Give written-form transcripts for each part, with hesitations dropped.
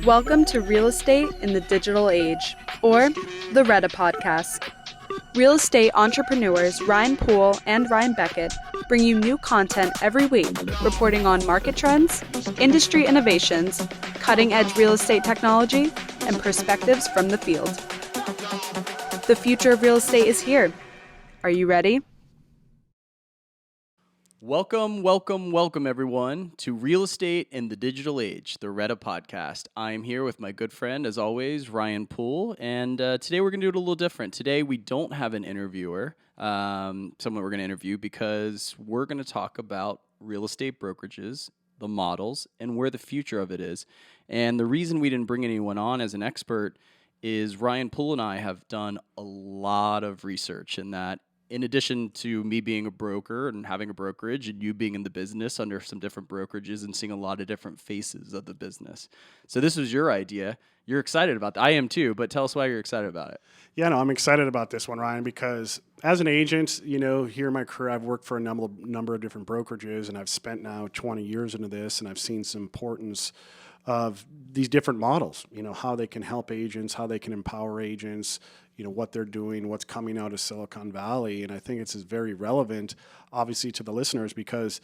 Welcome to Real Estate in the Digital Age, or the REDA podcast. Real estate entrepreneurs Poole and Ryan Beckett bring you new content every week, reporting on market trends, industry innovations, cutting-edge real estate technology, and perspectives from the field. The future of real estate is here. Are you ready? Welcome, everyone, to Real Estate in the Digital Age, the REDA podcast. I am here with my good friend, as always, Ryan Poole, and today we're going to do it a little different. Today we don't have an interviewer, someone we're going to interview, because we're going to talk about real estate brokerages, the models, and where the future of it is. And the reason we didn't bring anyone on as an expert is Ryan Poole and I have done a lot of research in that. In addition to me being a broker and having a brokerage and you being in the business under some different brokerages and seeing a lot of different faces of the business. So this was your idea. You're excited about that. I am too, but tell us why you're excited about it. Yeah, no, I'm excited about this one, Ryan, because as an agent, here in my career, I've worked for a number of different brokerages, and I've spent now 20 years into this, and I've seen some importance of these different models, how they can help agents, how they can empower agents, what they're doing, what's coming out of Silicon Valley. And I think it's very relevant, obviously, to the listeners, because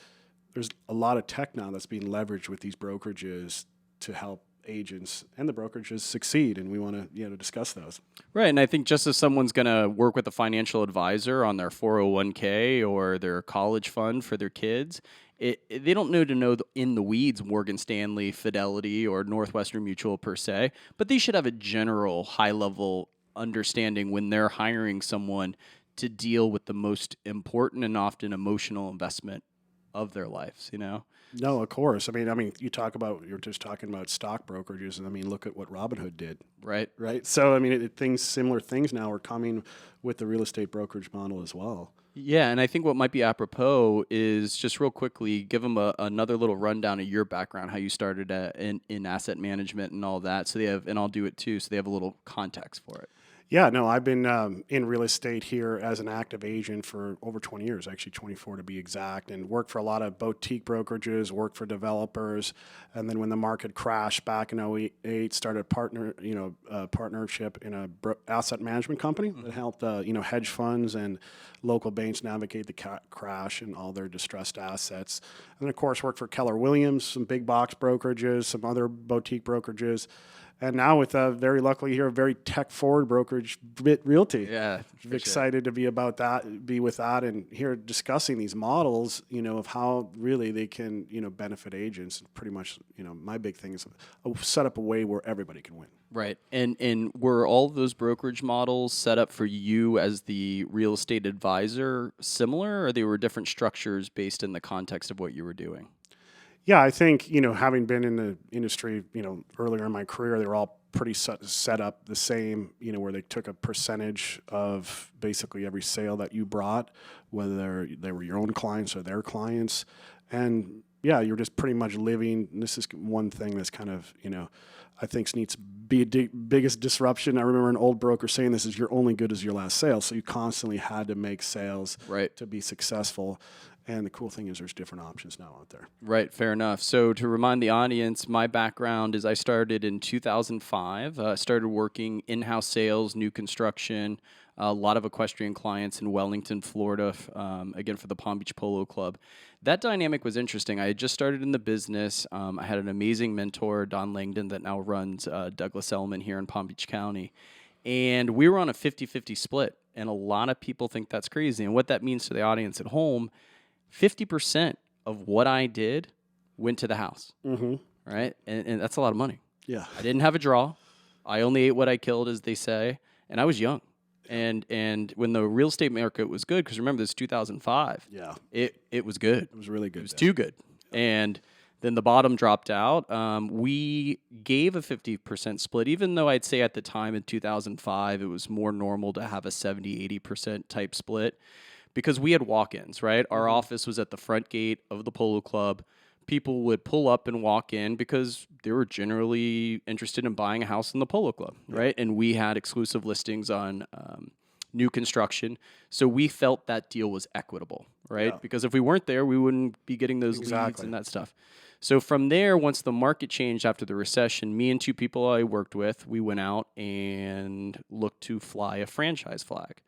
there's a lot of tech now that's being leveraged with these brokerages to help agents and the brokerages succeed. And we want to, discuss those. Right. And I think just as someone's going to work with a financial advisor on their 401k or their college fund for their kids, they don't know in the weeds Morgan Stanley, Fidelity, or Northwestern Mutual per se, but they should have a general high-level understanding when they're hiring someone to deal with the most important and often emotional investment of their lives, No, of course. I mean, you're just talking about stock brokerages, and look at what Robinhood did. Right. So, similar things now are coming with the real estate brokerage model as well. Yeah, and I think what might be apropos is just real quickly give them another little rundown of your background, how you started in asset management and all that. So they have, and I'll do it too, so they have a little context for it. Yeah, no, I've been in real estate here as an active agent for over 20 years, actually 24 to be exact, and worked for a lot of boutique brokerages, worked for developers, and then when the market crashed back in 2008, started a partnership in a asset management company that helped hedge funds and local banks navigate the crash and all their distressed assets. And then, of course, worked for Keller Williams, some big box brokerages, some other boutique brokerages. And now with very luckily here, a very tech-forward brokerage, Bit Realty. Yeah, excited to be with that, and here discussing these models, of how really they can, benefit agents. Pretty much, my big thing is set up a way where everybody can win. Right, and were all of those brokerage models set up for you as the real estate advisor similar, or they were different structures based in the context of what you were doing? Yeah, I think, having been in the industry, earlier in my career, they were all pretty set up the same, where they took a percentage of basically every sale that you brought, whether they were your own clients or their clients. And yeah, you're just pretty much living. This is one thing that's kind of, I think needs to be a biggest disruption. I remember an old broker saying this is you're only good as your last sale. So you constantly had to make sales to be successful. And the cool thing is there's different options now out there. Right, fair enough. So to remind the audience, my background is I started in 2005. Started working in-house sales, new construction, a lot of equestrian clients in Wellington, Florida, again for the Palm Beach Polo Club. That dynamic was interesting. I had just started in the business. I had an amazing mentor, Don Langdon, that now runs Douglas Elliman here in Palm Beach County. And we were on a 50-50 split. And a lot of people think that's crazy. And what that means to the audience at home, 50% of what I did went to the house, right? And that's a lot of money. Yeah. I didn't have a draw. I only ate what I killed, as they say, and I was young. And when the real estate market was good, because remember, this is 2005. Yeah. It was good. It was really good. It was too good. Yeah. And then the bottom dropped out. We gave a 50% split, even though I'd say at the time in 2005, it was more normal to have a 70-80% type split. Because we had walk-ins, right? Our office was at the front gate of the Polo Club. People would pull up and walk in because they were generally interested in buying a house in the Polo Club, right? And we had exclusive listings on new construction. So we felt that deal was equitable, right? Yeah. Because if we weren't there, we wouldn't be getting those leads and that stuff. So from there, once the market changed after the recession, me and two people I worked with, we went out and looked to fly a franchise flag.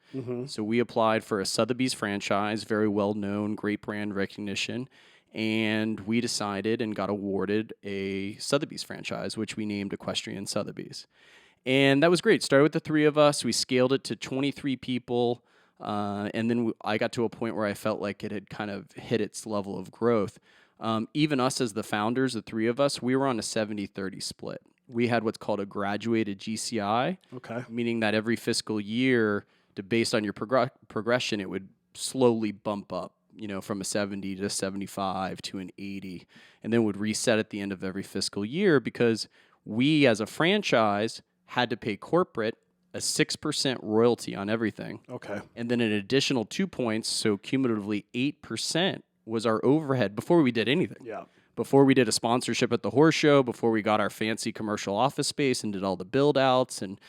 So we applied for a Sotheby's franchise, very well known, great brand recognition. And we decided and got awarded a Sotheby's franchise, which we named Equestrian Sotheby's. And that was great. Started with the three of us. We scaled it to 23 people. And then I got to a point where I felt like it had kind of hit its level of growth. Even us as the founders, the three of us, we were on a 70-30 split. We had what's called a graduated GCI, meaning that every fiscal year, based on your progression, it would slowly bump up, from a 70 to 75 to an 80, and then would reset at the end of every fiscal year because we as a franchise had to pay corporate a 6% royalty on everything. And then an additional 2 points, so cumulatively 8% was our overhead before we did anything. Before we did a sponsorship at the horse show, before we got our fancy commercial office space and did all the build outs and,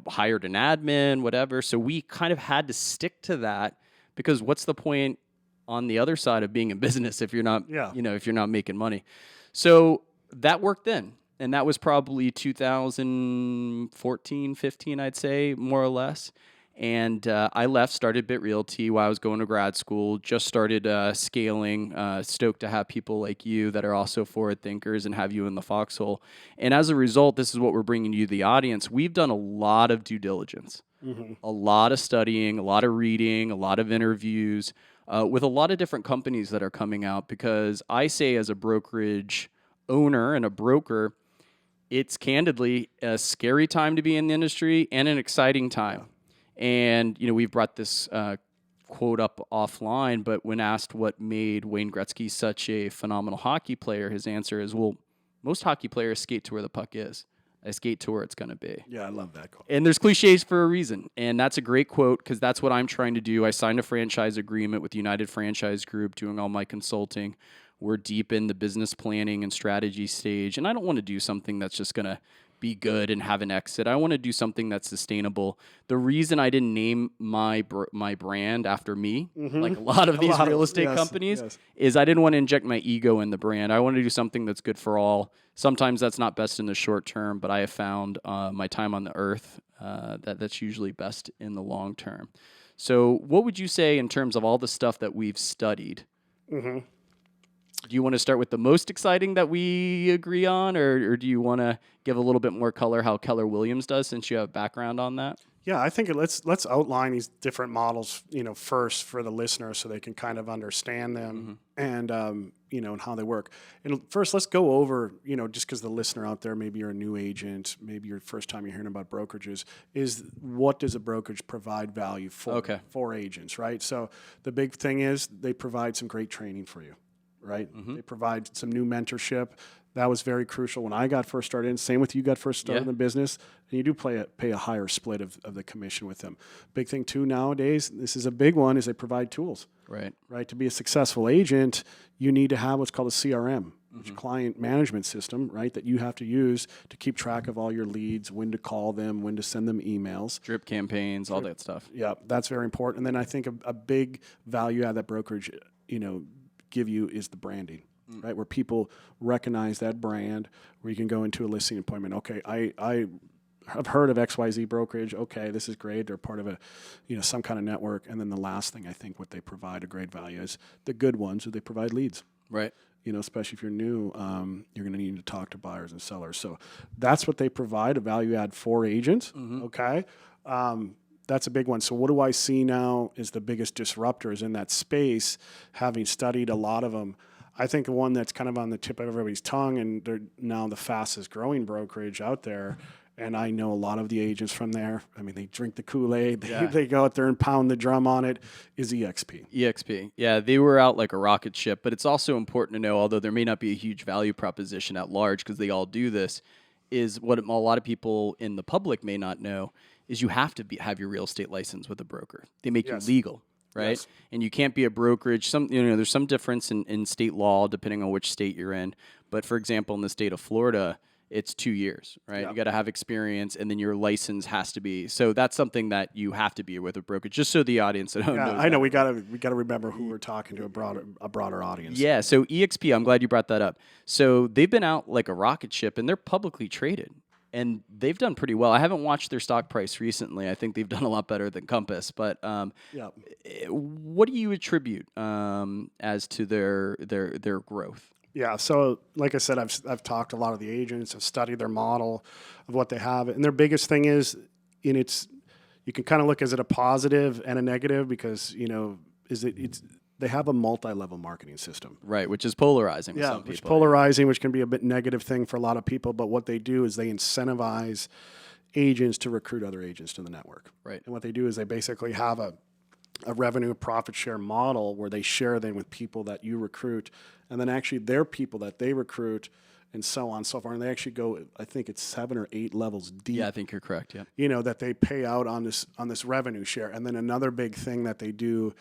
hired an admin, whatever. So we kind of had to stick to that because what's the point on the other side of being in business if you're not, if you're not making money? So that worked then. And that was probably 2014, 15, I'd say, more or less. And I left, started Bit Realty while I was going to grad school, just started scaling, stoked to have people like you that are also forward thinkers and have you in the foxhole. And as a result, this is what we're bringing you, the audience. We've done a lot of due diligence, a lot of studying, a lot of reading, a lot of interviews with a lot of different companies that are coming out because I say as a brokerage owner and a broker, it's candidly a scary time to be in the industry and an exciting time. And, we've brought this quote up offline, but when asked what made Wayne Gretzky such a phenomenal hockey player, his answer is, well, most hockey players skate to where the puck is. I skate to where it's going to be. Yeah, I love that quote. And there's cliches for a reason. And that's a great quote because that's what I'm trying to do. I signed a franchise agreement with United Franchise Group doing all my consulting. We're deep in the business planning and strategy stage. And I don't want to do something that's just going to be good and have an exit. I want to do something that's sustainable. The reason I didn't name my brand after me, like a lot of these real estate companies, is I didn't want to inject my ego in the brand. I want to do something that's good for all. Sometimes that's not best in the short term, but I have found my time on the earth that's usually best in the long term. So what would you say in terms of all the stuff that we've studied? Do you want to start with the most exciting that we agree on, or do you want to give a little bit more color how Keller Williams does since you have background on that? Yeah, I think let's outline these different models, first for the listener so they can kind of understand them and, and how they work. And first, let's go over, just because the listener out there, maybe you're a new agent, maybe your first time you're hearing about brokerages, is what does a brokerage provide value for agents, right? So the big thing is they provide some great training for you. Right? They provide some new mentorship. That was very crucial when I got first started. And same with you got first started in the business. And you do pay a higher split of the commission with them. Big thing too nowadays, this is a big one, is they provide tools. Right? To be a successful agent, you need to have what's called a CRM, which client management system, right? That you have to use to keep track of all your leads, when to call them, when to send them emails. Drip campaigns, all that stuff. Yeah, that's very important. And then I think a big value add that brokerage, give you is the branding, right? Where people recognize that brand, where you can go into a listing appointment. Okay, I have heard of XYZ brokerage. Okay, this is great. They're part of a, some kind of network. And then the last thing I think what they provide a great value is the good ones, they provide leads. Right. Especially if you're new, you're going to need to talk to buyers and sellers. So that's what they provide, a value add for agents. Okay. That's a big one. So what do I see now is the biggest disruptors in that space, having studied a lot of them. I think the one that's kind of on the tip of everybody's tongue, and they're now the fastest growing brokerage out there, and I know a lot of the agents from there. I mean, they drink the Kool-Aid. They go out there and pound the drum on it, is EXP. EXP. Yeah, they were out like a rocket ship, but it's also important to know, although there may not be a huge value proposition at large because they all do this, is what a lot of people in the public may not know is you have to have your real estate license with a broker. They make you legal, right? Yes. And you can't be a brokerage. There's some difference in state law depending on which state you're in. But for example, in the state of Florida, it's 2 years, right? Yep. You got to have experience, and then your license has to be. So that's something that you have to be with a brokerage, just so the audience at home Yeah, knows. I know that. we gotta remember who we're talking to, a broader audience. Yeah, so EXP, I'm glad you brought that up. So they've been out like a rocket ship, and they're publicly traded, and they've done pretty well. I haven't watched their stock price recently. I think they've done a lot better than Compass. But Yeah. what do you attribute as to their growth? Yeah, so like I said, I've talked to a lot of the agents, I've studied their model of what they have, and their biggest thing is, you can kind of look, is it a positive and a negative, because they have a multi-level marketing system. Right, which is polarizing with some people. Which is polarizing, which can be a bit negative thing for a lot of people. But what they do is they incentivize agents to recruit other agents to the network. Right. And what they do is they basically have a revenue profit share model where they share them with people that you recruit, and then actually their people that they recruit, and so on and so forth. And they actually go, I think it's 7 or 8 levels deep. Yeah, I think you're correct. Yeah. That they pay out on this revenue share. And then another big thing that they do,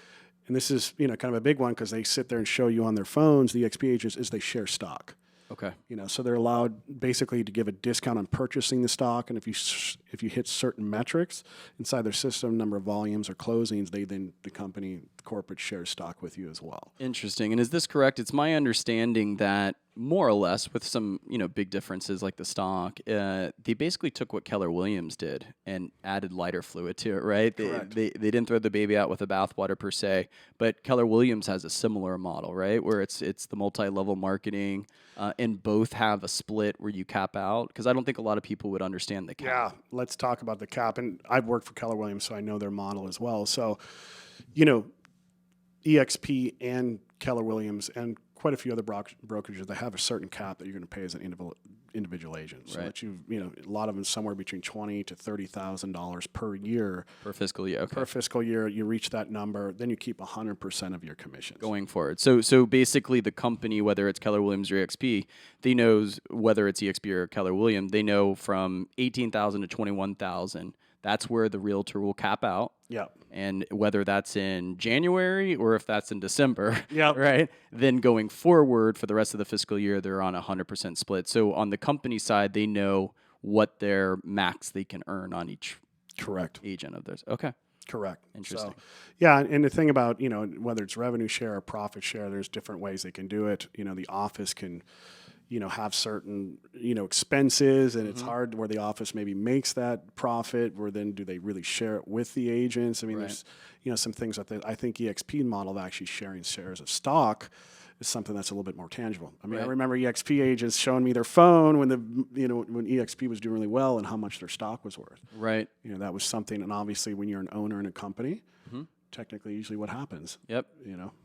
and this is kind of a big one because they sit there and show you on their phones, the XP agents, is they share stock. Okay. So they're allowed basically to give a discount on purchasing the stock, and if you hit certain metrics inside their system, number of volumes or closings, the corporate shares stock with you as well. Interesting. And is this correct? It's my understanding that more or less, with some big differences like the stock, they basically took what Keller Williams did and added lighter fluid to it, right? They didn't throw the baby out with the bathwater per se, but Keller Williams has a similar model, right, where it's the multi-level marketing, and both have a split where you cap out, because I don't think a lot of people would understand the cap. Yeah, let's talk about the cap. And I've worked for Keller Williams, so I know their model as well. So, EXP and Keller Williams and quite a few other brokerages, they have a certain cap that you're going to pay as an individual agent. So right. that a lot of them somewhere between $20,000 to $30,000 per year. Per fiscal year. Okay. Per fiscal year, you reach that number, then you keep 100% of your commissions going forward. So basically, the company, whether it's Keller Williams or EXP, they knows whether it's EXP or Keller Williams. They know from 18,000 to 21,000. That's where the realtor will cap out. Yeah. And whether that's in January or if that's in December, Yep. right? Then going forward for the rest of the fiscal year, they're on 100% split. So on the company side, they know what their max they can earn on each Correct. agent of theirs. Okay. Correct. Interesting. So, yeah, and the thing about, whether it's revenue share or profit share, there's different ways they can do it. The office can have certain, expenses, and it's hard where the office maybe makes that profit, where then do they really share it with the agents? I mean, Right. there's, some things that I think EXP model of actually sharing shares of stock is something that's a little bit more tangible. I mean, Right. I remember EXP agents showing me their phone when when EXP was doing really well and how much their stock was worth. Right. That was something, and obviously when you're an owner in a company, technically usually what happens. Yep.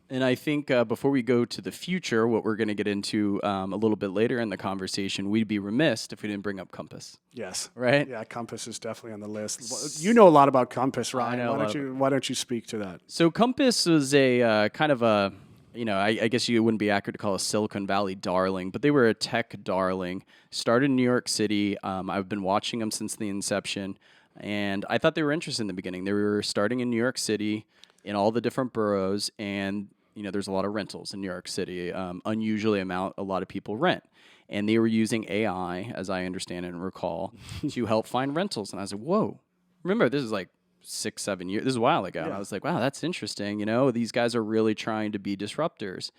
And I think before we go to the future, what we're going to get into a little bit later in the conversation, we'd be remiss if we didn't bring up Compass. Yes. Right? Yeah, Compass is definitely on the list. You know a lot about Compass, Ryan. I know Why don't you speak to that? So Compass was a kind of a, I guess you wouldn't be accurate to call a Silicon Valley darling, but they were a tech darling. Started in New York City. I've been watching them since the inception, and I thought they were interesting in the beginning. They were starting in New York City in all the different boroughs, and there's a lot of rentals in New York City. Unusually a lot of people rent. And they were using AI, as I understand and recall, to help find rentals. And I was like, whoa. Remember, this is like 6-7 years. This is a while ago. Yeah. And I was like, wow, that's interesting. These guys are really trying to be disruptors.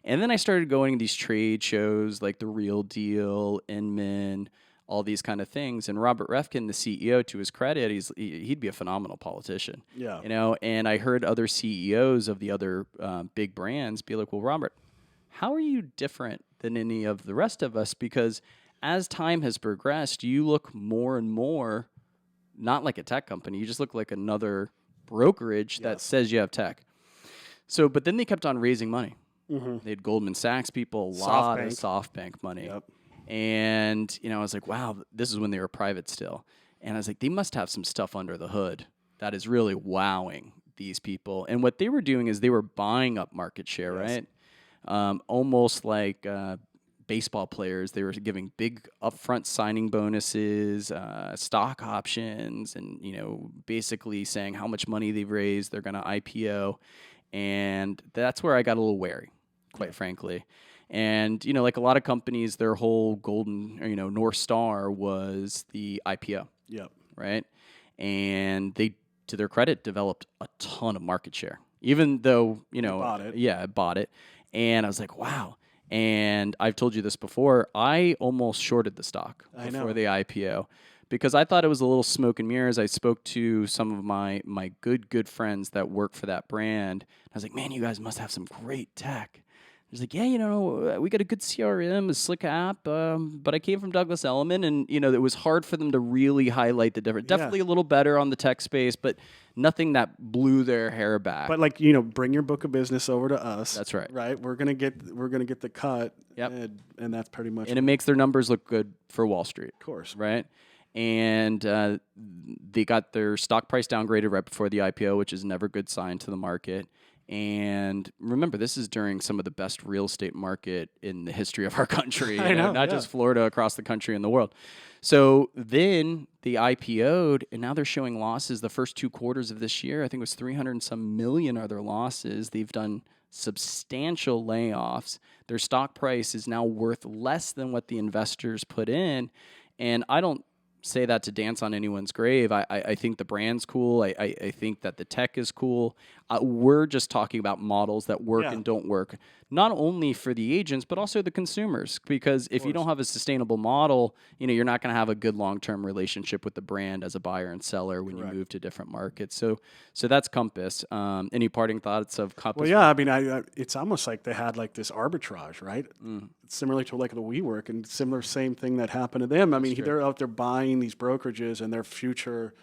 And then I started going to these trade shows like The Real Deal, Inman, all these kind of things. And Robert Refkin, the CEO, to his credit, he'd be a phenomenal politician. Yeah. And I heard other CEOs of the other big brands be like, well, Robert, how are you different than any of the rest of us? Because as time has progressed, you look more and more not like a tech company. You just look like another brokerage that says you have tech. So, but then they kept on raising money. Mm-hmm. They had Goldman Sachs people, a lot of SoftBank money. Yep. And, I was like, wow, this is when they were private still. And I was like, they must have some stuff under the hood that is really wowing these people. And what they were doing is they were buying up market share, right? Almost like baseball players. They were giving big upfront signing bonuses, stock options, and, basically saying how much money they've raised, they're going to IPO. And that's where I got a little wary, quite frankly. And, like a lot of companies, their whole golden, North Star was the IPO, Yep. right? And they, to their credit, developed a ton of market share, even though, bought it. Yeah, I bought it. And I was like, wow. And I've told you this before, I almost shorted the stock before the IPO because I thought it was a little smoke and mirrors. I spoke to some of my good friends that work for that brand. I was like, man, you guys must have some great tech. He's like, yeah, we got a good CRM, a slick app, but I came from Douglas Elliman, and, it was hard for them to really highlight the difference. Yeah. Definitely a little better on the tech space, but nothing that blew their hair back. But bring your book of business over to us. That's right. Right? We're gonna get the cut. Yep. And that's pretty much. And it makes their numbers look good for Wall Street. Of course. Right? And they got their stock price downgraded right before the IPO, which is never a good sign to the market. And remember, this is during some of the best real estate market in the history of our country. I know, not just Florida, across the country and the world. So then they IPO'd, and now they're showing losses the first 2 quarters of this year. I think it was 300 and some million are their losses. They've done substantial layoffs. Their stock price is now worth less than what the investors put in. And I don't say that to dance on anyone's grave. I think the brand's cool. I think that the tech is cool. We're just talking about models that work and don't work, not only for the agents, but also the consumers. Because if you don't have a sustainable model, you're not going to have a good long-term relationship with the brand as a buyer and seller when you move to different markets. So that's Compass. Any parting thoughts of Compass? Well, yeah, I mean, it's almost like they had like this arbitrage, right? Similarly to like the WeWork, and same thing that happened to them. I mean, they're out there buying these brokerages and their future,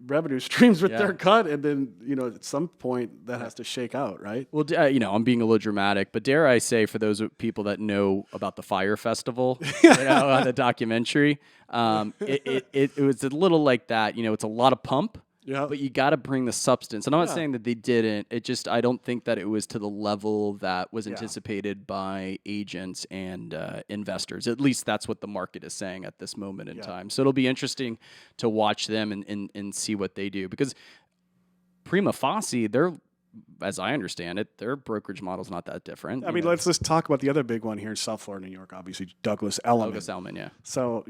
revenue streams with their cut, and then at some point that has to shake out, right? Well, I'm being a little dramatic, but dare I say, for those people that know about the Fire Festival, the documentary, it was a little like that. It's a lot of pump. Yeah. But you got to bring the substance. And I'm not saying that they didn't. I don't think that it was to the level that was anticipated by agents and investors. At least that's what the market is saying at this moment in time. So it'll be interesting to watch them and see what they do. Because prima facie, as I understand it, their brokerage model is not that different. I mean, let's just talk about the other big one here in South Florida, New York, obviously, Douglas Elliman. Douglas Elliman, yeah. So,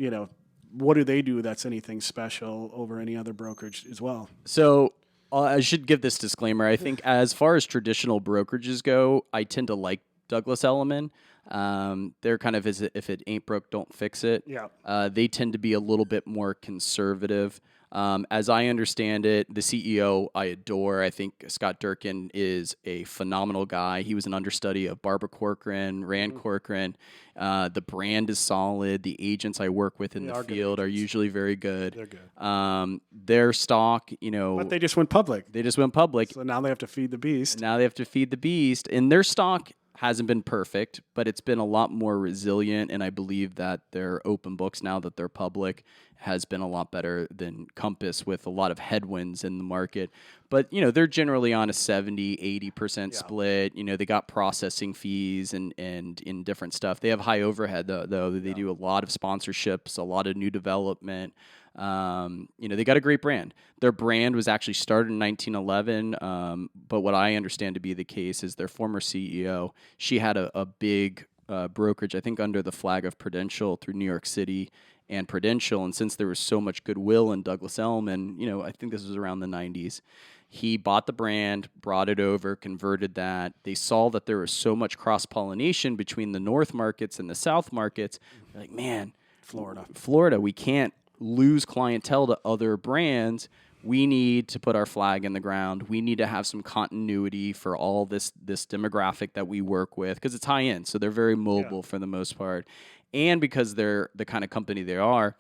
what do they do that's anything special over any other brokerage as well? So I should give this disclaimer. I think as far as traditional brokerages go, I tend to like Douglas Elliman. They're kind of, if it ain't broke, don't fix it. Yeah. They tend to be a little bit more conservative. As I understand it, the CEO I adore. I think Scott Durkin is a phenomenal guy. He was an understudy of Barbara Corcoran, Rand Corcoran. The brand is solid. The agents I work with in the field are usually very good. They're good. Their stock, But they just went public. So now they have to feed the beast. And their stock hasn't been perfect, but it's been a lot more resilient, and I believe that their open books, now that they're public, has been a lot better than Compass with a lot of headwinds in the market. But, they're generally on a 70, 80% split. They got processing fees and in different stuff. They have high overhead, though. They do a lot of sponsorships, a lot of new development. They got a great brand. Their brand was actually started in 1911, but what I understand to be the case is their former CEO, she had a big brokerage, I think under the flag of Prudential through New York City and Prudential, and since there was so much goodwill in Douglas Elliman, I think this was around the 90s, he bought the brand, brought it over, converted that. They saw that there was so much cross-pollination between the North markets and the South markets. They're like, man, Florida, we can't lose clientele to other brands. We need to put our flag in the ground. We need to have some continuity for all this demographic that we work with, because it's high end, so they're very mobile for the most part. And because they're the kind of company they are,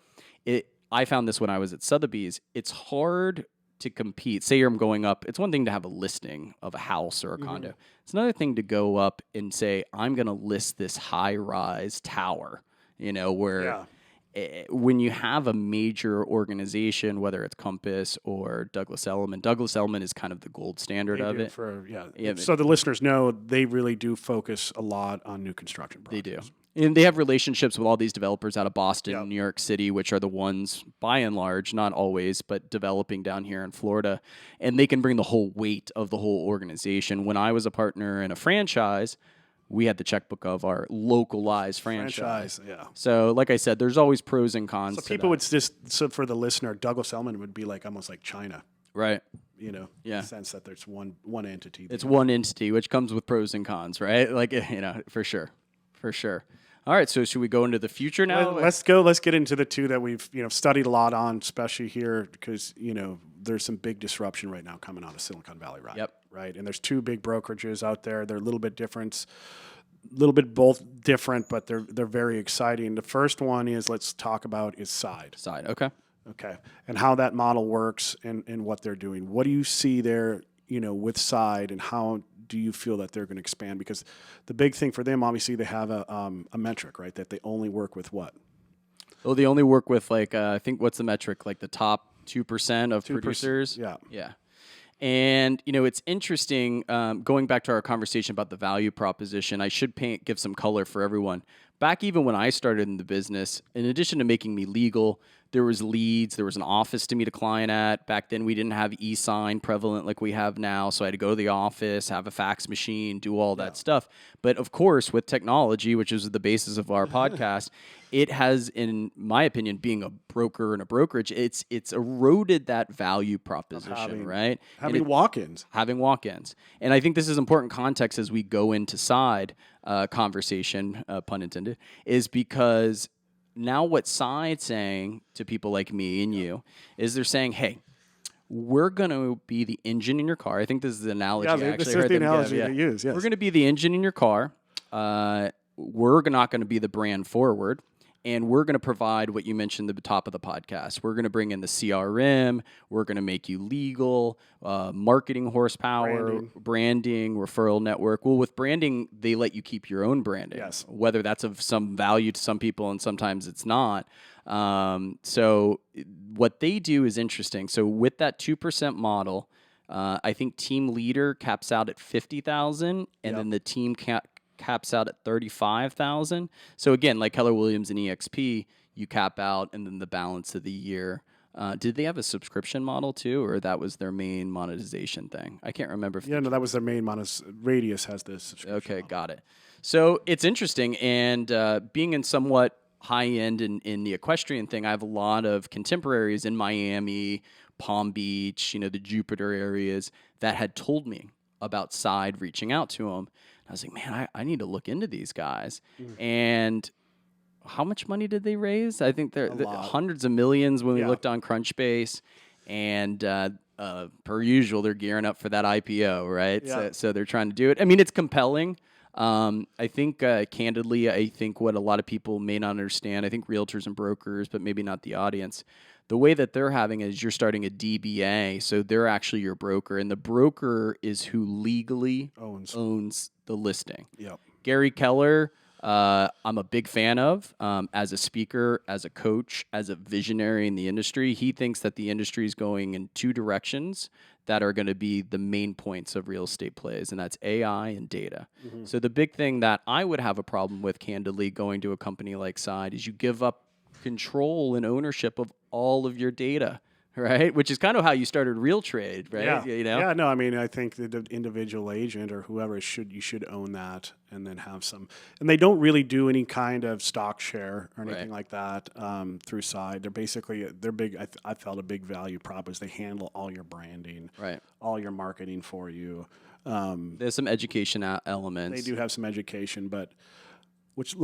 I found this when I was at Sotheby's, it's hard to compete. Say I'm going up, it's one thing to have a listing of a house or a condo. It's another thing to go up and say, I'm going to list this high-rise tower, where when you have a major organization, whether it's Compass or Douglas Elliman is kind of the gold standard of it. So the listeners know they really do focus a lot on new construction projects. They do. And they have relationships with all these developers out of Boston, New York City, which are the ones, by and large, not always, but developing down here in Florida. And they can bring the whole weight of the whole organization. When I was a partner in a franchise, we had the checkbook of our localized franchise. Yeah. So, like I said, there's always pros and cons. So to people that. would so for the listener, Douglas Elliman would be like almost like China, right. you know, Yeah. in the sense that there's one entity. It's one entity, which comes with pros and cons, right? Like, for sure. All right, so should we go into the future now? Let's get into the two that we've studied a lot on, especially here because there's some big disruption right now coming out of Silicon Valley, right? Yep. Right, and there's two big brokerages out there. They're a little bit different, both different, but they're very exciting. The first one let's talk about is Side. Okay. Okay, and how that model works and what they're doing. What do you see there, with Side, and how do you feel that they're going to expand? Because the big thing for them, obviously, they have a metric, right? That they only work with what? Well, they only work with I think what's the metric? Like the top 2% of producers. Yeah. Yeah. And it's interesting. Going back to our conversation about the value proposition, I should give some color for everyone. Back even when I started in the business, in addition to making me legal, there was leads. There was an office to meet a client at. Back then, we didn't have e-sign prevalent like we have now, so I had to go to the office, have a fax machine, do all that stuff. But of course, with technology, which is the basis of our podcast, it has, in my opinion, being a broker and a brokerage, it's eroded that value proposition, right? Having walk-ins. Having walk-ins. And I think this is important context as we go into Side conversation, pun intended, is because now what Side's saying to people like me and you is they're saying, hey, we're going to be the engine in your car. I think this is the analogy. This is the analogy they use, yes. We're going to be the engine in your car. We're not going to be the brand forward. And we're going to provide what you mentioned at the top of the podcast. We're going to bring in the CRM. We're going to make you legal, marketing horsepower, branding, referral network. Well, with branding, they let you keep your own branding. Yes. Whether that's of some value to some people and sometimes it's not. So what they do is interesting. So with that 2% model, I think team leader caps out at 50,000, and then the team caps out at 35,000. So again, like Keller Williams and EXP, you cap out, and then the balance of the year. Did they have a subscription model too, or that was their main monetization thing? I can't remember. No, that was their main Radius has this subscription. Okay, model. Got it. So it's interesting, and being in somewhat high end in the equestrian thing, I have a lot of contemporaries in Miami, Palm Beach, the Jupiter areas that had told me about Side reaching out to them. I was like, man, I need to look into these guys. And how much money did they raise? I think they're hundreds of millions when we looked on Crunchbase. And per usual, they're gearing up for that IPO, right? Yeah. So they're trying to do it. I mean, it's compelling. I think, candidly, I think what a lot of people may not understand, I think realtors and brokers, but maybe not the audience, the way that they're having is you're starting a DBA, so they're actually your broker, and the broker is who legally owns the listing. Yep. Gary Keller, I'm a big fan of as a speaker, as a coach, as a visionary in the industry. He thinks that the industry is going in two directions that are going to be the main points of real estate plays, and that's AI and data. So the big thing that I would have a problem with, candidly, going to a company like Side is you give up control and ownership of all of your data, right? Which is kind of how you started Real Trade, right? Yeah. Yeah, No, I mean, I think the individual agent or whoever you should own that and then have some. And they don't really do any kind of stock share or anything like that through Side. They're basically, they're big. I felt a big value prop is they handle all your branding, all your marketing for you. There's some education elements. They do have some education, but which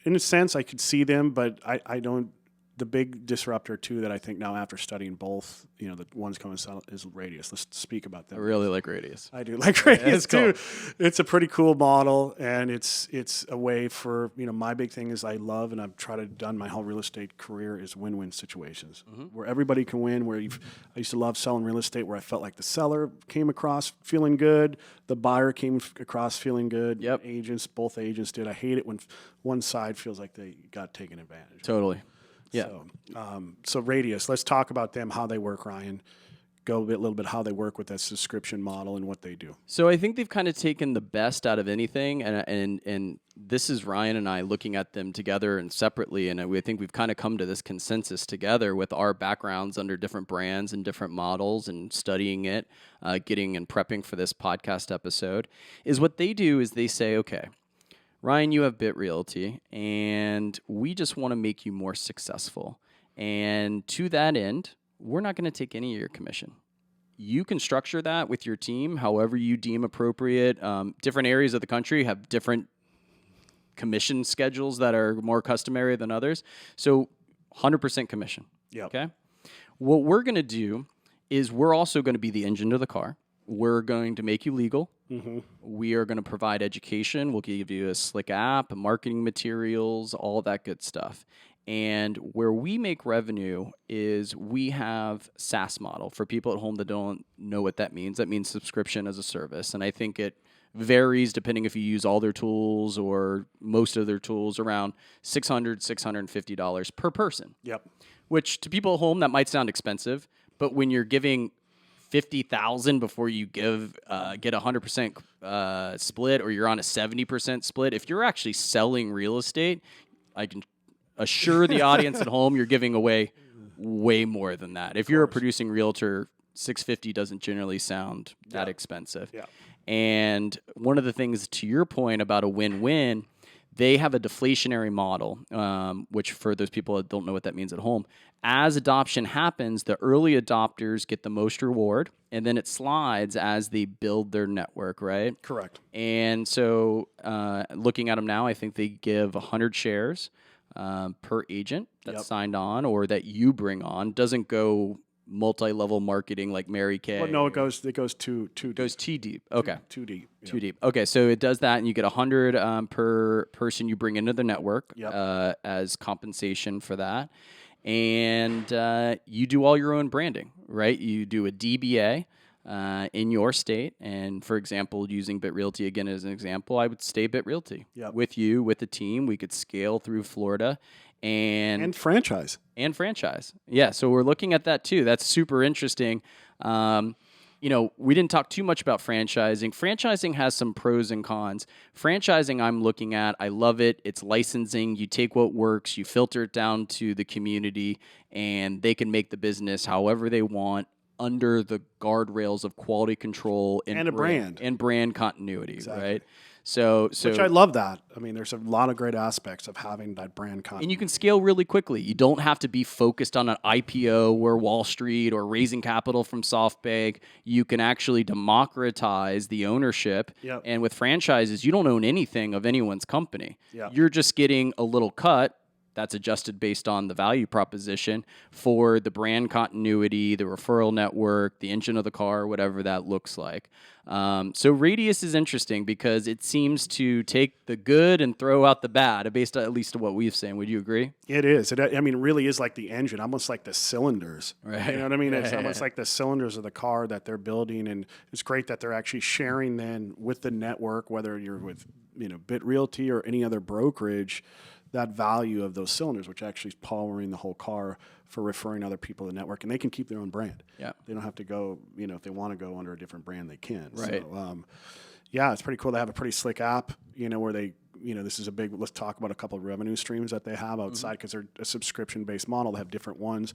in a sense I could see them, but I don't. The big disruptor too that I think now after studying both, the ones coming out is Radius. Let's speak about them. I really like Radius. I do like Radius too. Cool. It's a pretty cool model, and it's a way for my big thing is I love and I've tried to done my whole real estate career is win-win situations where everybody can win. I used to love selling real estate where I felt like the seller came across feeling good, the buyer came across feeling good. Yep. Both agents did. I hate it when one side feels like they got taken advantage of. Totally. Yeah. So Radius, let's talk about them, how they work, Ryan. go a little bit how they work with that subscription model and what they do. So I think they've kind of taken the best out of anything, and this is Ryan and I looking at them together and separately, and I think we've kind of come to this consensus together with our backgrounds under different brands and different models and studying it, getting and prepping for this podcast episode, is what they do is they say, okay, Ryan, you have Bit Realty, and we just want to make you more successful. And to that end, we're not going to take any of your commission. You can structure that with your team however you deem appropriate. Different areas of the country have different commission schedules that are more customary than others. So 100% commission. Yep. Okay. What we're going to do is we're also going to be the engine of the car. We're going to make you legal. Mm-hmm. We are going to provide education. We'll give you a slick app, marketing materials, all that good stuff. And where we make revenue is we have SaaS model. For people at home that don't know what that means subscription as a service. And I think it varies depending if you use all their tools or most of their tools, around $600, $650 per person. Yep. Which to people at home, that might sound expensive. But when you're giving $50,000 before you get a 100% split, or you're on a 70% split, if you're actually selling real estate, I can assure the audience at home you're giving away way more than that. If you're a producing realtor, $650 doesn't generally sound that expensive. Yeah. And one of the things, to your point about a win-win, they have a deflationary model, which for those people that don't know what that means at home, as adoption happens, the early adopters get the most reward, and then it slides as they build their network, right? Correct. And so looking at them now, I think they give 100 shares per agent that's signed on or that you bring on. Doesn't go multi-level marketing like Mary Kay. Well, no, it goes too deep. Goes too deep. Okay. Too deep. Yep. Too deep. Okay, so it does that, and you get 100 per person you bring into the network as compensation for that. And you do all your own branding, right? You do a DBA in your state. And for example, using Bit Realty again as an example, I would stay Bit Realty with you, with the team. We could scale through Florida. And franchise. Yeah, so we're looking at that too. That's super interesting. We didn't talk too much about franchising. Franchising has some pros and cons. Franchising, I'm looking at, I love it. It's licensing. You take what works, you filter it down to the community, and they can make the business however they want under the guardrails of quality control and a brand. And brand continuity, exactly. Right? So which I love that. I mean, there's a lot of great aspects of having that brand continuity. And you can scale really quickly. You don't have to be focused on an IPO or Wall Street or raising capital from SoftBank. You can actually democratize the ownership. Yep. And with franchises, you don't own anything of anyone's company. Yep. You're just getting a little cut that's adjusted based on the value proposition for the brand continuity, the referral network, the engine of the car, whatever that looks like. So Radius is interesting because it seems to take the good and throw out the bad, based on at least what we've seen. Would you agree? It is. It really is like the engine, almost like the cylinders. Right. You know what I mean? It's almost like the cylinders of the car that they're building, and it's great that they're actually sharing then with the network, whether you're with Bit Realty or any other brokerage, that value of those cylinders, which actually is powering the whole car for referring other people to the network, and they can keep their own brand. Yeah, they don't have to go. If they want to go under a different brand, they can. Right. So, it's pretty cool. They have a pretty slick app. Where they, this is a big. Let's talk about a couple of revenue streams that they have outside because they're a subscription-based model. They have different ones.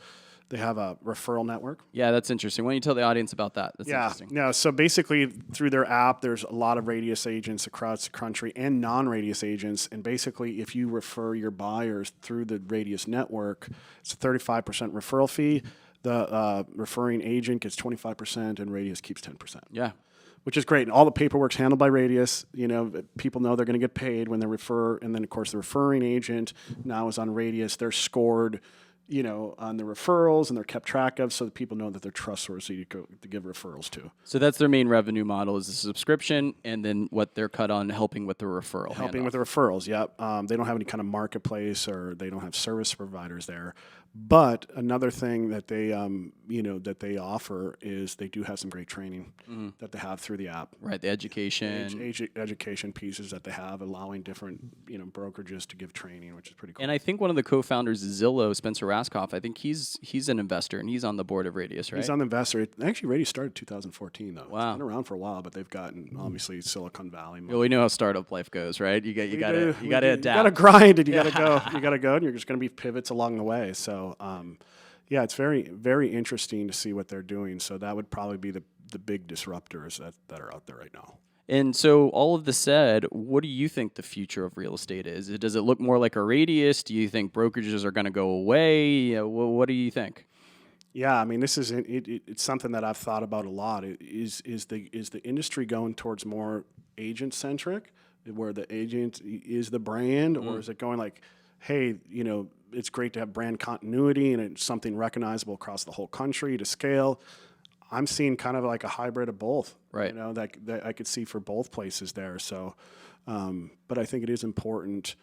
They have a referral network. Yeah, that's interesting. Why don't you tell the audience about that? That's interesting. Yeah, so basically through their app, there's a lot of Radius agents across the country and non-Radius agents. And basically, if you refer your buyers through the Radius network, it's a 35% referral fee. The referring agent gets 25% and Radius keeps 10%. Yeah. Which is great. And all the paperwork's handled by Radius. People know they're going to get paid when they refer. And then, of course, the referring agent now is on Radius. They're scored on the referrals, and they're kept track of so that people know that they're trustworthy to give referrals to. So that's their main revenue model, is the subscription, and then what they're cut on helping with the referral. Helping with the referrals, yep. They don't have any kind of marketplace, or they don't have service providers there. But another thing that they, that they offer is they do have some great training that they have through the app. Right, the education. Education pieces that they have, allowing different, brokerages to give training, which is pretty cool. And I think one of the co-founders is Zillow, Spencer Raskoff. I think he's an investor, and he's on the board of Radius, right? He's on the investor. Actually, Radius started 2014, though. Wow. It's been around for a while, but they've gotten, obviously, Silicon Valley. Well, we know how startup life goes, right? You got to adapt. You got to grind, and you got to go. You got to go, and you're just going to be pivots along the way. So, yeah, it's very, very interesting to see what they're doing. So that would probably be the big disruptors that are out there right now. And so, all of this said, what do you think the future of real estate is? Does it look more like a Radius? Do you think brokerages are going to go away? What do you think? Yeah, I mean, this is it's something that I've thought about a lot. Is the industry going towards more agent centric, where the agent is the brand, or is it going like, hey, it's great to have brand continuity and it's something recognizable across the whole country to scale? I'm seeing kind of like a hybrid of both, right? That I could see for both places there. So, but I think it is important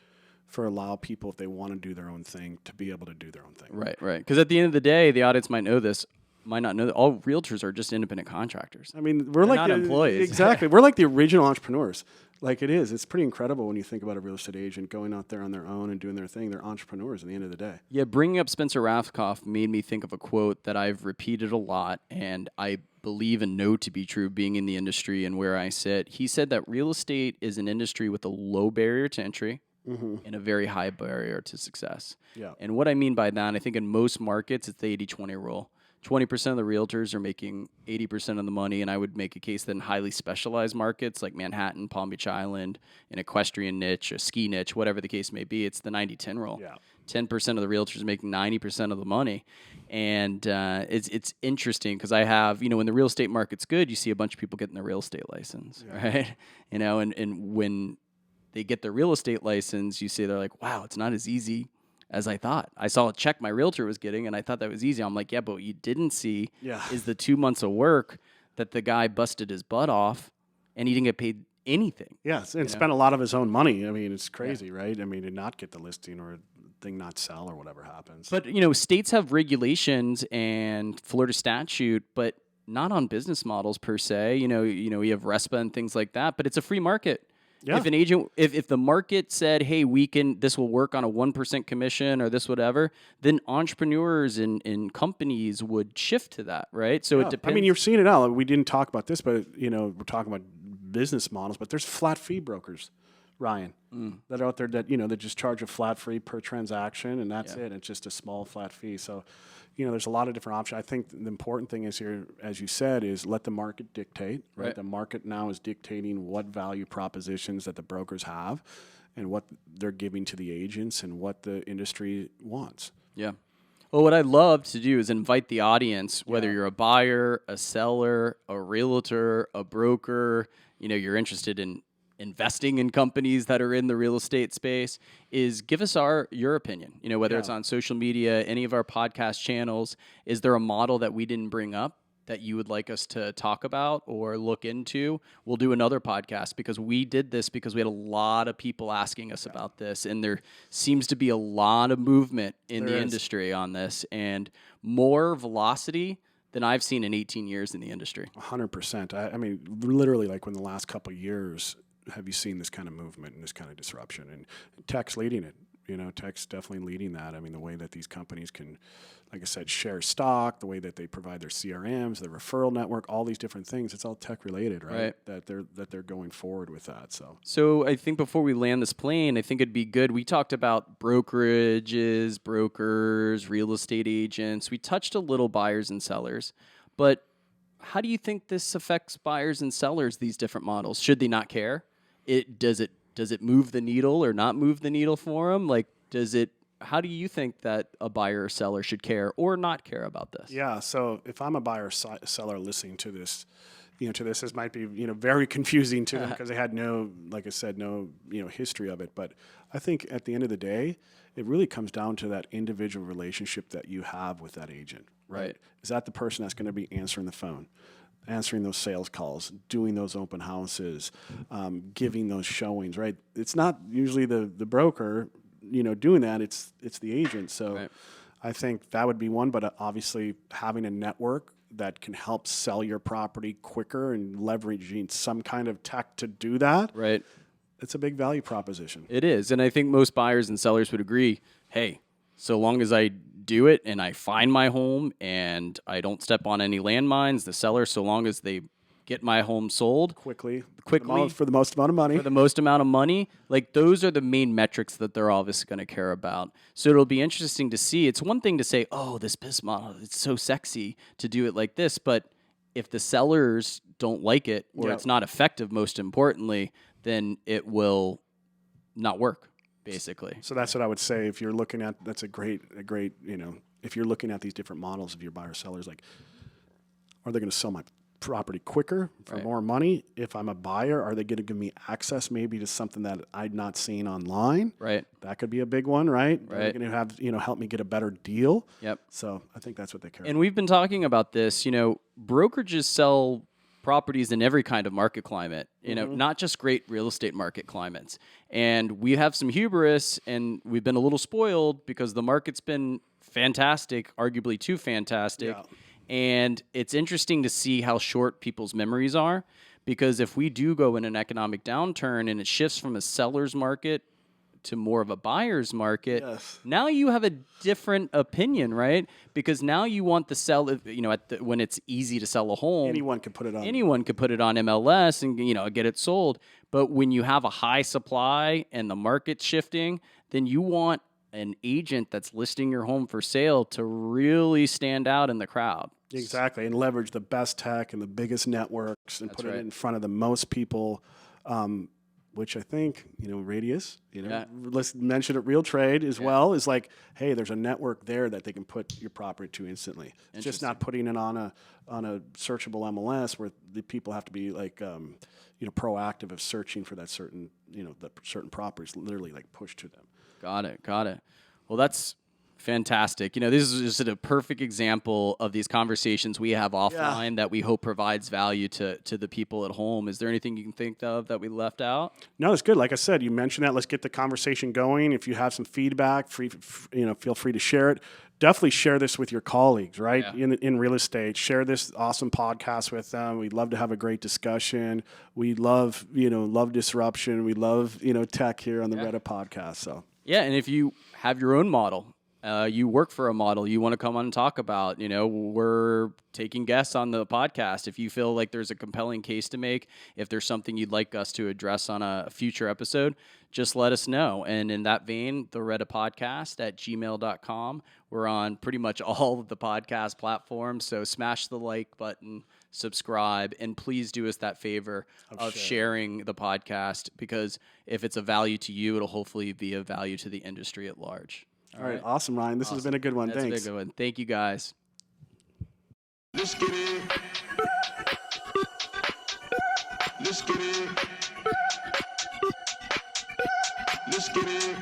for allow people, if they want to do their own thing, to be able to do their own thing. Right. Because at the end of the day, the audience might know this, might not know that all realtors are just independent contractors. I mean, we're like not employees. Exactly. We're like the original entrepreneurs. Like it is. It's pretty incredible when you think about a real estate agent going out there on their own and doing their thing. They're entrepreneurs at the end of the day. Yeah, bringing up Spencer Raskoff made me think of a quote that I've repeated a lot, and I believe and know to be true being in the industry and where I sit. He said that real estate is an industry with a low barrier to entry and a very high barrier to success. Yeah. And what I mean by that, I think in most markets, it's the 80-20 rule. 20% of the realtors are making 80% of the money, and I would make a case that in highly specialized markets like Manhattan, Palm Beach Island, an equestrian niche, a ski niche, whatever the case may be, it's the 90-10 rule. Yeah. 10% of the realtors are making 90% of the money. And it's interesting because I have, when the real estate market's good, you see a bunch of people getting their real estate license, right? And when they get their real estate license, you see they're like, wow, it's not as easy as I thought. I saw a check my realtor was getting, and I thought that was easy. I'm like, yeah, but what you didn't see is the 2 months of work that the guy busted his butt off, and he didn't get paid anything. Yes, and spent a lot of his own money. I mean, it's crazy, right? I mean, to not get the listing or thing not sell or whatever happens. But, states have regulations and Florida statute, but not on business models per se. You have RESPA and things like that, but it's a free market. Yeah. If an agent, if the market said, hey, this will work on a 1% commission or this whatever, then entrepreneurs and companies would shift to that, right? So it depends. I mean, you're seeing it now. We didn't talk about this, but, we're talking about business models, but there's flat fee brokers, Ryan, that are out there that, that just charge a flat fee per transaction, and that's it. It's just a small flat fee. So, there's a lot of different options. I think the important thing is here, as you said, is let the market dictate. Right? The market now is dictating what value propositions that the brokers have and what they're giving to the agents and what the industry wants. Yeah. Well, what I'd love to do is invite the audience, whether you're a buyer, a seller, a realtor, a broker, you're interested in investing in companies that are in the real estate space, is give us your opinion. Whether it's on social media, any of our podcast channels. Is there a model that we didn't bring up that you would like us to talk about or look into? We'll do another podcast because we did this because we had a lot of people asking us about this, and there seems to be a lot of movement in the industry on this, and more velocity than I've seen in 18 years in the industry. 100%. I mean, literally, like when the last couple of years, have you seen this kind of movement and this kind of disruption? And tech's leading it. Tech's definitely leading that. I mean, the way that these companies can, like I said, share stock, the way that they provide their CRMs, their referral network, all these different things, it's all tech related, right? That they're going forward with that. So I think before we land this plane, I think it'd be good. We talked about brokerages, brokers, real estate agents. We touched a little buyers and sellers, but how do you think this affects buyers and sellers, these different models? Should they not care? Does it move the needle or not move the needle for them? Like, how do you think that a buyer or seller should care or not care about this? Yeah. So if I'm a buyer or seller listening to this, this might be, very confusing to them because they had no, like I said, no, history of it. But I think at the end of the day, it really comes down to that individual relationship that you have with that agent, right? Is that the person that's going to be answering the phone, answering those sales calls, doing those open houses, giving those showings, right? It's not usually the broker, doing that. It's the agent. So I think that would be one, but obviously having a network that can help sell your property quicker and leveraging some kind of tech to do that, Right. it's a big value proposition. It is. And I think most buyers and sellers would agree, hey, so long as I do it and I find my home and I don't step on any landmines, the seller, so long as they get my home sold Quickly for the most amount of money. for the most amount of money, like those are the main metrics that they're obviously going to care about. So it'll be interesting to see. It's one thing to say, oh, this business model, it's so sexy to do it like this. But if the sellers don't like it or it's not effective, most importantly, then it will not work, basically. So that's what I would say. If you're looking at, that's a great, if you're looking at these different models of your buyer sellers, like, are they going to sell my property quicker for more money? If I'm a buyer, are they going to give me access maybe to something that I'd not seen online? Right. That could be a big one, right? Right. They're going to have, help me get a better deal. Yep. So I think that's what they care And we've been talking about this, brokerages sell properties in every kind of market climate, not just great real estate market climates. And we have some hubris and we've been a little spoiled because the market's been fantastic, arguably too fantastic. Yeah. And it's interesting to see how short people's memories are, because if we do go in an economic downturn and it shifts from a seller's market to more of a buyer's market, now you have a different opinion, right? Because now you want the seller, when it's easy to sell a home. Anyone can put it on. Anyone could put it on MLS and, get it sold. But when you have a high supply and the market's shifting, then you want an agent that's listing your home for sale to really stand out in the crowd. Exactly, and leverage the best tech and the biggest networks and put it in front of the most people, which I think, Radius, let's mention it, Real Trade as well, is like, hey, there's a network there that they can put your property to instantly. It's just not putting it on a searchable MLS where the people have to be like, proactive of searching for that certain, the certain properties, literally like pushed to them. Got it. Well, that's fantastic. This is just a perfect example of these conversations we have offline that we hope provides value to the people at home. Is there anything you can think of that we left out? No, it's good. Like I said, you mentioned that. Let's get the conversation going. If you have some feedback, feel free to share it. Definitely share this with your colleagues, right? Yeah. In real estate, share this awesome podcast with them. We'd love to have a great discussion. We love disruption. We love, tech here on the REDA podcast. So yeah. And if you have your own model, you work for a model you want to come on and talk about, we're taking guests on the podcast. If you feel like there's a compelling case to make, if there's something you'd like us to address on a future episode, just let us know. And in that vein, the REDA podcast at gmail.com. We're on pretty much all of the podcast platforms. So smash the like button, subscribe, and please do us that favor of sharing the podcast, because if it's a value to you, it'll hopefully be a value to the industry at large. All right. Awesome, Ryan. This has been a good one. That's Thanks. a good one. Thank you, guys. Let's get it. Let's get it. Let's get it.